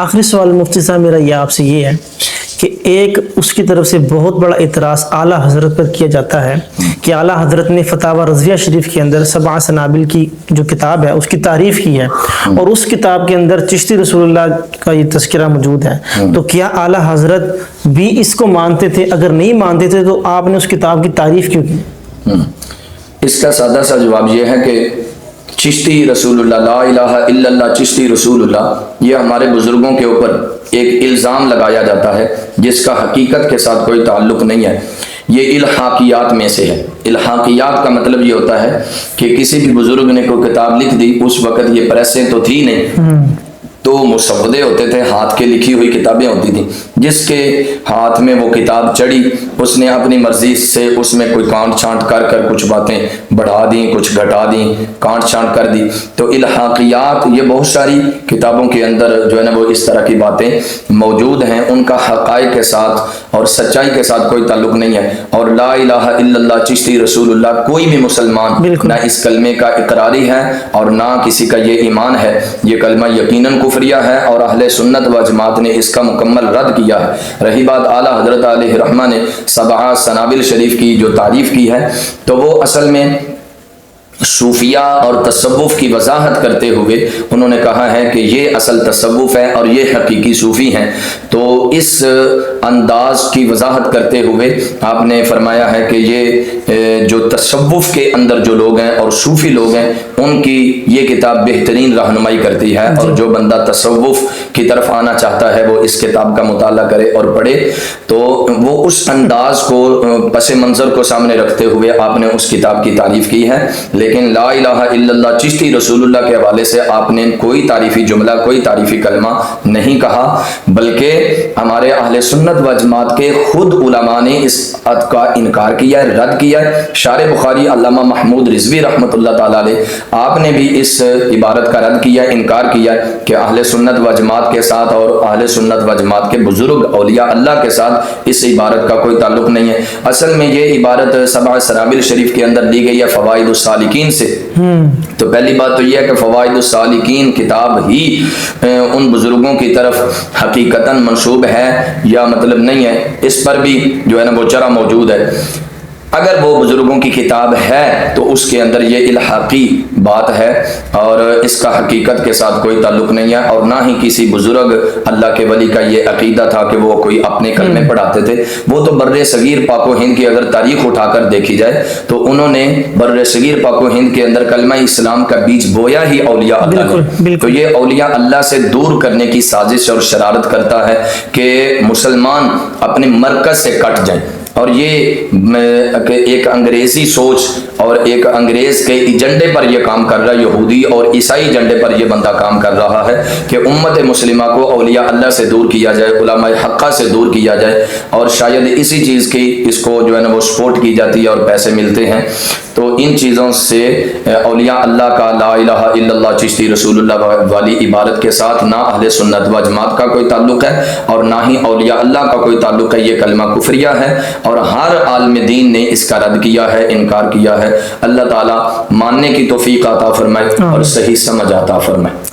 آخری سوال مفتی صاحب میرا یہ آپ سے یہ ہے کہ ایک اس کی طرف سے بہت بڑا اعتراض اعلیٰ حضرت پر کیا جاتا ہے کہ اعلیٰ حضرت نے فتاوی رضویہ شریف کے اندر سبع سنابل کی جو کتاب ہے اس کی تعریف کی ہے، اور اس کتاب کے اندر چشتی رسول اللہ کا یہ تذکرہ موجود ہے، تو کیا اعلیٰ حضرت بھی اس کو مانتے تھے؟ اگر نہیں مانتے تھے تو آپ نے اس کتاب کی تعریف کیوں کی؟ اس کا سادہ سا جواب یہ ہے کہ چشتی رسول اللہ، لا الہ الا اللہ چشتی رسول اللہ، یہ ہمارے بزرگوں کے اوپر ایک الزام لگایا جاتا ہے جس کا حقیقت کے ساتھ کوئی تعلق نہیں ہے۔ یہ الحاقیات میں سے ہے۔ الحاقیات کا مطلب یہ ہوتا ہے کہ کسی بھی بزرگ نے کوئی کتاب لکھ دی، اس وقت یہ پریسیں تو تھی نہیں، تو مسودے ہوتے تھے، ہاتھ کے لکھی ہوئی کتابیں ہوتی تھیں، جس کے ہاتھ میں وہ کتاب چڑھی اس نے اپنی مرضی سے اس میں کوئی کانٹ چھانٹ کر کچھ باتیں بڑھا دیں، کچھ گھٹا دیں، کانٹ چھانٹ کر دی۔ تو الحاقیات یہ بہت ساری کتابوں کے اندر جو ہے نا وہ اس طرح کی باتیں موجود ہیں، ان کا حقائق کے ساتھ اور سچائی کے ساتھ کوئی تعلق نہیں ہے۔ اور لا الہ الا اللہ چشتی رسول اللہ، کوئی بھی مسلمان نہ اس کلمے کا اقراری ہے اور نہ کسی کا یہ ایمان ہے۔ یہ کلمہ یقیناً کفریہ ہے اور اہل سنت و جماعت نے اس کا مکمل رد کیا ہے۔ رہی بات اعلیٰ حضرت علیہ رحمہ نے سبع سنابل شریف کی جو تعریف کی ہے، تو وہ اصل میں صوفیہ اور تصوف کی وضاحت کرتے ہوئے انہوں نے کہا ہے کہ یہ اصل تصوف ہے اور یہ حقیقی صوفی ہیں۔ تو اس انداز کی وضاحت کرتے ہوئے آپ نے فرمایا ہے کہ یہ جو تصوف کے اندر جو لوگ ہیں اور صوفی لوگ ہیں ان کی یہ کتاب بہترین رہنمائی کرتی ہے، اور جو بندہ تصوف کی طرف آنا چاہتا ہے وہ اس کتاب کا مطالعہ کرے اور پڑھے۔ تو وہ اس انداز کو پس منظر کو سامنے رکھتے ہوئے آپ نے اس کتاب کی تعریف کی ہے، لیکن لا الہ الا اللہ چشتی رسول اللہ کے حوالے سے آپ نے کوئی تعریفی جملہ، کوئی تعریفی کلمہ نہیں کہا، بلکہ ہمارے اہل سنت و جماعت کے خود علماء نے اس بات کا انکار کیا ہے، رد کیا ہے۔ شارح بخاری علامہ محمود رضوی رحمۃ اللہ تعالی علیہ، آپ نے بھی اس عبارت کا رد کیا، انکار کیا کہ اہل سنت و جماعت کے ساتھ اور اہل سنت و جماعت کے بزرگ اولیاء اللہ کے ساتھ اس عبارت کا کوئی تعلق نہیں ہے۔ اصل میں یہ عبارت سبع سنابل شریف کے اندر دی گئی ہے فوائد السالکین سے۔ تو پہلی بات تو یہ ہے کہ فوائد السالکین کتاب ہی ان بزرگوں کی طرف حقیقتاً منسوب ہے یا مطلب نہیں ہے، اس پر بھی جو ہے نا وہ چرا موجود ہے۔ اگر وہ بزرگوں کی کتاب ہے تو اس کے اندر یہ الحاقی بات ہے اور اس کا حقیقت کے ساتھ کوئی تعلق نہیں ہے، اور نہ ہی کسی بزرگ اللہ کے ولی کا یہ عقیدہ تھا کہ وہ کوئی اپنے کلمے پڑھاتے تھے۔ وہ تو بر صغیر پاک و ہند کی اگر تاریخ اٹھا کر دیکھی جائے تو انہوں نے بر صغیر پاک و ہند کے اندر کلمہ اسلام کا بیج بویا ہی اولیاء اللہ نے۔ تو یہ اولیاء اللہ سے دور کرنے کی سازش اور شرارت کرتا ہے کہ مسلمان اپنے مرکز سے کٹ جائیں، اور یہ ایک انگریزی سوچ اور ایک انگریز کے ایجنڈے پر یہ کام کر رہا ہے، یہودی اور عیسائی ایجنڈے پر یہ بندہ کام کر رہا ہے کہ امت مسلمہ کو اولیاء اللہ سے دور کیا جائے، علماء حقہ سے دور کیا جائے، اور شاید اسی چیز کی اس کو جو ہے نا وہ سپورٹ کی جاتی ہے اور پیسے ملتے ہیں۔ تو ان چیزوں سے اولیاء اللہ کا لا الہ الا اللہ چشتی رسول اللہ والی عبارت کے ساتھ نہ اہل سنت و جماعت کا کوئی تعلق ہے اور نہ ہی اولیاء اللہ کا کوئی تعلق ہے۔ یہ کلمہ کفریہ ہے اور ہر عالم دین نے اس کا رد کیا ہے، انکار کیا ہے۔ اللہ تعالیٰ ماننے کی توفیق عطا فرمائے اور صحیح سمجھ عطا فرمائے۔